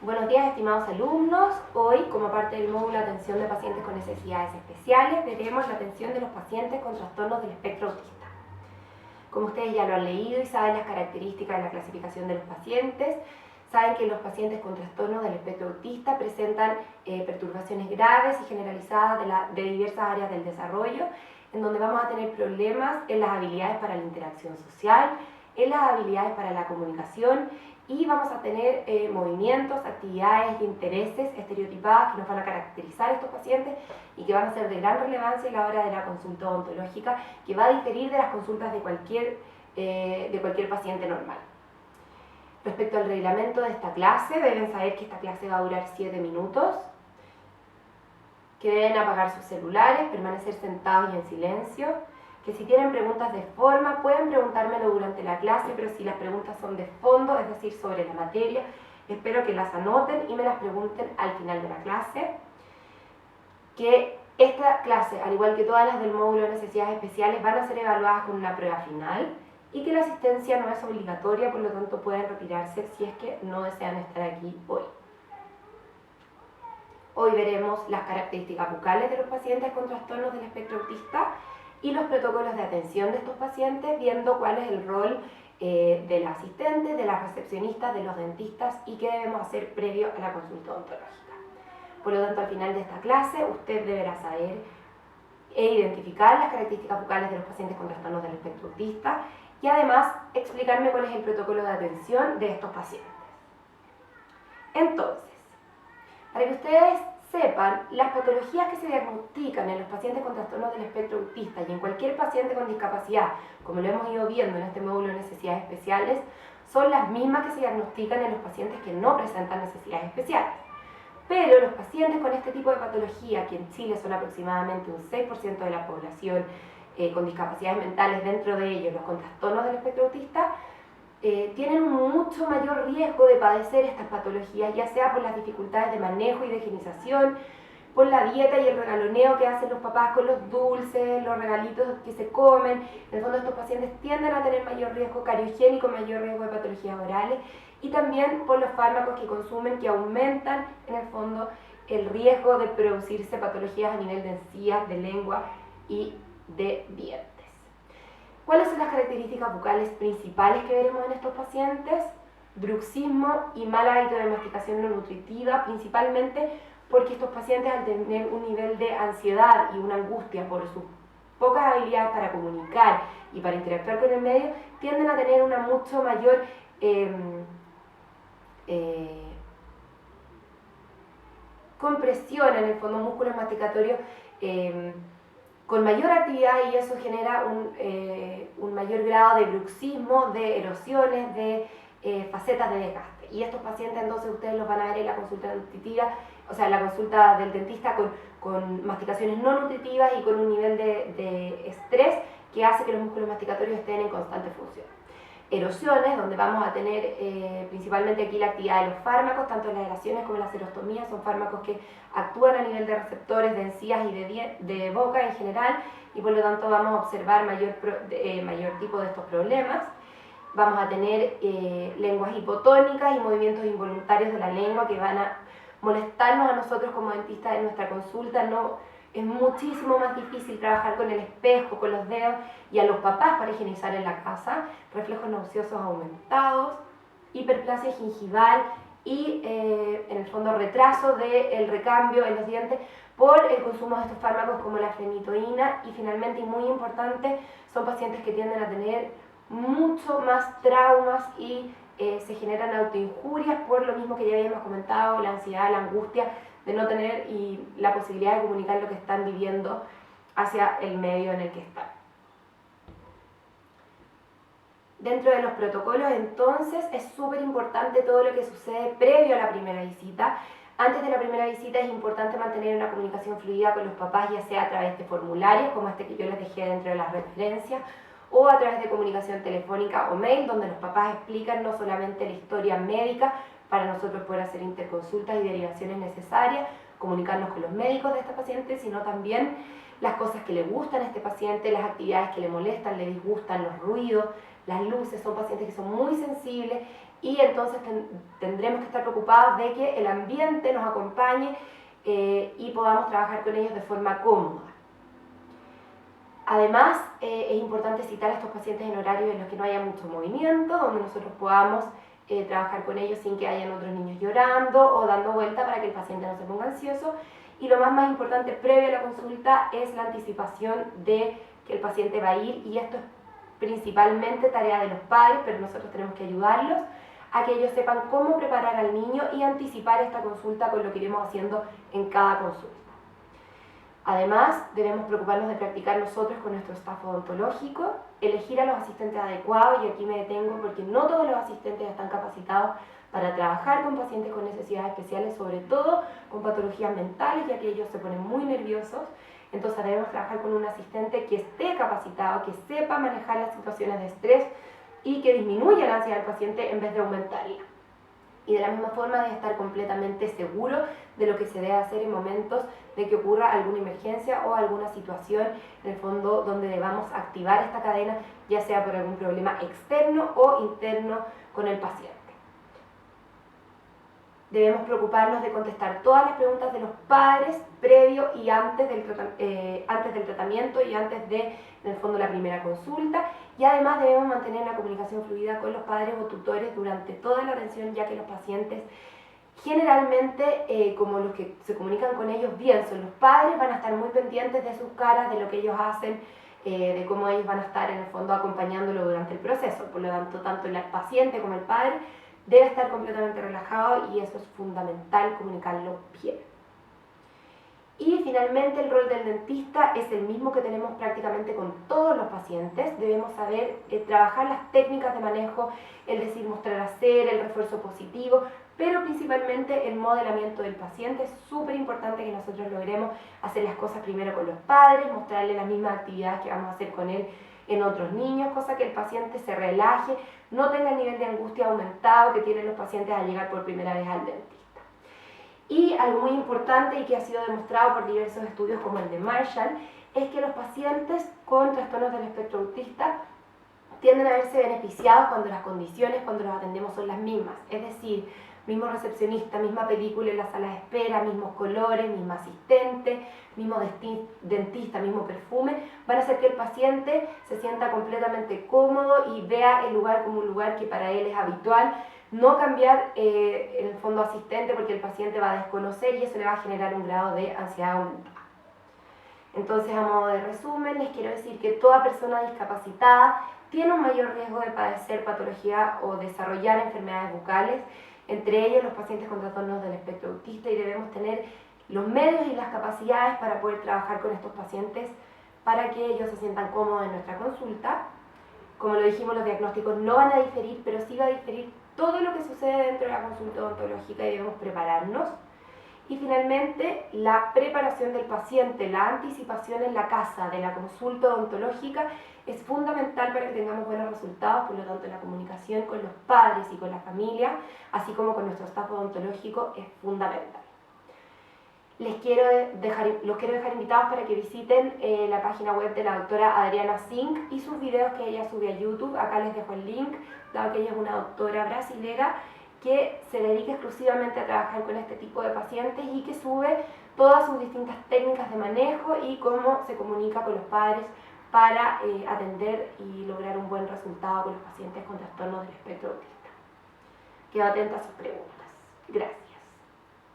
Buenos días, estimados alumnos. Hoy, como parte del módulo de atención de pacientes con necesidades especiales, veremos la atención de los pacientes con trastornos del espectro autista. Como ustedes ya lo han leído y saben las características de la clasificación de los pacientes, saben que los pacientes con trastornos del espectro autista presentan perturbaciones graves y generalizadas de diversas áreas del desarrollo, en donde vamos a tener problemas en las habilidades para la interacción social, en las habilidades para la comunicación, y vamos a tener movimientos, actividades y intereses estereotipadas que nos van a caracterizar a estos pacientes y que van a ser de gran relevancia a la hora de la consulta odontológica, que va a diferir de las consultas de cualquier paciente normal. Respecto al reglamento de esta clase, deben saber que esta clase va a durar 7 minutos, que deben apagar sus celulares, permanecer sentados y en silencio, que si tienen preguntas de forma pueden preguntármelo durante la clase, pero si las preguntas son de fondo, es decir, sobre la materia, espero que las anoten y me las pregunten al final de la clase. Que esta clase, al igual que todas las del módulo de necesidades especiales, van a ser evaluadas con una prueba final y que la asistencia no es obligatoria, por lo tanto pueden retirarse si es que no desean estar aquí hoy. Hoy veremos las características bucales de los pacientes con trastornos del espectro autista y los protocolos de atención de estos pacientes, viendo cuál es el rol de la asistente, de las recepcionistas, de los dentistas y qué debemos hacer previo a la consulta odontológica. Por lo tanto, al final de esta clase, usted deberá saber e identificar las características bucales de los pacientes con trastornos del espectro autista y además explicarme cuál es el protocolo de atención de estos pacientes. Entonces, para que ustedes sepan, las patologías que se diagnostican en los pacientes con trastornos del espectro autista y en cualquier paciente con discapacidad, como lo hemos ido viendo en este módulo de necesidades especiales, son las mismas que se diagnostican en los pacientes que no presentan necesidades especiales. Pero los pacientes con este tipo de patología, que en Chile son aproximadamente un 6% de la población con discapacidades mentales, dentro de ellos los con trastornos del espectro autista, tienen un mucho mayor riesgo de padecer estas patologías, ya sea por las dificultades de manejo y de higienización, por la dieta y el regaloneo que hacen los papás con los dulces, los regalitos que se comen. En el fondo, estos pacientes tienden a tener mayor riesgo cariogénico, mayor riesgo de patologías orales, y también por los fármacos que consumen, que aumentan en el fondo el riesgo de producirse patologías a nivel de encías, de lengua y de dientes. ¿Cuáles son las características bucales principales que veremos en estos pacientes? Bruxismo y mal hábito de masticación no nutritiva, principalmente porque estos pacientes, al tener un nivel de ansiedad y una angustia por sus pocas habilidades para comunicar y para interactuar con el medio, tienden a tener una mucho mayor compresión en el fondo, músculos masticatorios con mayor actividad, y eso genera un mayor grado de bruxismo, de erosiones, de facetas de desgaste. Y estos pacientes entonces ustedes los van a ver en la consulta nutritiva, o sea, en la consulta del dentista con masticaciones no nutritivas y con un nivel de estrés que hace que los músculos masticatorios estén en constante función. Erosiones, donde vamos a tener principalmente aquí la actividad de los fármacos, tanto las erasiones como las serostomías, son fármacos que actúan a nivel de receptores de encías y de boca en general, y por lo tanto vamos a observar mayor tipo de estos problemas. Vamos a tener lenguas hipotónicas y movimientos involuntarios de la lengua que van a molestarnos a nosotros como dentistas en nuestra consulta. Es muchísimo más difícil trabajar con el espejo, con los dedos, y a los papás para higienizar en la casa. Reflejos nauseosos aumentados, hiperplasia gingival y en el fondo retraso del recambio en los dientes por el consumo de estos fármacos como la fenitoína. Y finalmente, y muy importante, son pacientes que tienden a tener mucho más traumas y se generan autoinjurias por lo mismo que ya habíamos comentado, la ansiedad, la angustia de no tener y la posibilidad de comunicar lo que están viviendo hacia el medio en el que están. Dentro de los protocolos, entonces, es súper importante todo lo que sucede previo a la primera visita. Antes de la primera visita es importante mantener una comunicación fluida con los papás, ya sea a través de formularios, como este que yo les dejé dentro de las referencias, o a través de comunicación telefónica o mail, donde los papás explican no solamente la historia médica, para nosotros poder hacer interconsultas y derivaciones necesarias, comunicarnos con los médicos de este paciente, sino también las cosas que le gustan a este paciente, las actividades que le molestan, le disgustan, los ruidos, las luces. Son pacientes que son muy sensibles y entonces tendremos que estar preocupados de que el ambiente nos acompañe y podamos trabajar con ellos de forma cómoda. Además, es importante citar a estos pacientes en horarios en los que no haya mucho movimiento, donde nosotros podamos trabajar con ellos sin que hayan otros niños llorando o dando vuelta para que el paciente no se ponga ansioso. Y lo más importante previo a la consulta es la anticipación de que el paciente va a ir, y esto es principalmente tarea de los padres, pero nosotros tenemos que ayudarlos a que ellos sepan cómo preparar al niño y anticipar esta consulta con lo que iremos haciendo en cada consulta. Además, debemos preocuparnos de practicar nosotros con nuestro staff odontológico, elegir a los asistentes adecuados, y aquí me detengo porque no todos los asistentes están capacitados para trabajar con pacientes con necesidades especiales, sobre todo con patologías mentales, ya que ellos se ponen muy nerviosos. Entonces debemos trabajar con un asistente que esté capacitado, que sepa manejar las situaciones de estrés y que disminuya la ansiedad del paciente en vez de aumentarla. Y de la misma forma debe estar completamente seguro de lo que se debe hacer en momentos de que ocurra alguna emergencia o alguna situación, en el fondo, donde debamos activar esta cadena, ya sea por algún problema externo o interno con el paciente. Debemos preocuparnos de contestar todas las preguntas de los padres previo y antes del tratamiento y antes de, en el fondo, la primera consulta. Y además debemos mantener la comunicación fluida con los padres o tutores durante toda la atención, ya que los pacientes generalmente, como los que se comunican con ellos bien son los padres, van a estar muy pendientes de sus caras, de lo que ellos hacen, de cómo ellos van a estar en el fondo acompañándolo durante el proceso. Por lo tanto el paciente como el padre debe estar completamente relajado, y eso es fundamental, comunicarlo bien. Y finalmente, el rol del dentista es el mismo que tenemos prácticamente con todos los pacientes. Debemos saber trabajar las técnicas de manejo, es decir, mostrar hacer, el refuerzo positivo, pero principalmente el modelamiento del paciente. Es súper importante que nosotros logremos hacer las cosas primero con los padres, mostrarle las mismas actividades que vamos a hacer con él en otros niños, cosa que el paciente se relaje, no tenga el nivel de angustia aumentado que tienen los pacientes al llegar por primera vez al dentista. Y algo muy importante y que ha sido demostrado por diversos estudios como el de Marshall, es que los pacientes con trastornos del espectro autista tienden a verse beneficiados cuando las condiciones, cuando los atendemos, son las mismas. Es decir, mismo recepcionista, misma película en la sala de espera, mismos colores, mismo asistente, mismo dentista, mismo perfume, van a hacer que el paciente se sienta completamente cómodo y vea el lugar como un lugar que para él es habitual. No cambiar en el fondo asistente porque el paciente va a desconocer y eso le va a generar un grado de ansiedad aumentada. Entonces, a modo de resumen, les quiero decir que toda persona discapacitada tiene un mayor riesgo de padecer patología o desarrollar enfermedades bucales, entre ellas los pacientes con trastornos del espectro autista, y debemos tener los medios y las capacidades para poder trabajar con estos pacientes para que ellos se sientan cómodos en nuestra consulta. Como lo dijimos, los diagnósticos no van a diferir, pero sí va a diferir todo lo que sucede dentro de la consulta odontológica, y debemos prepararnos. Y finalmente, la preparación del paciente, la anticipación en la casa de la consulta odontológica es fundamental para que tengamos buenos resultados. Por lo tanto, la comunicación con los padres y con la familia, así como con nuestro staff odontológico, es fundamental. Los quiero dejar invitados para que visiten la página web de la doctora Adriana Zink y sus videos que ella sube a YouTube. Acá les dejo el link, dado que ella es una doctora brasilera que se dedica exclusivamente a trabajar con este tipo de pacientes y que sube todas sus distintas técnicas de manejo y cómo se comunica con los padres para atender y lograr un buen resultado con los pacientes con trastornos del espectro autista. Quedo atenta a sus preguntas.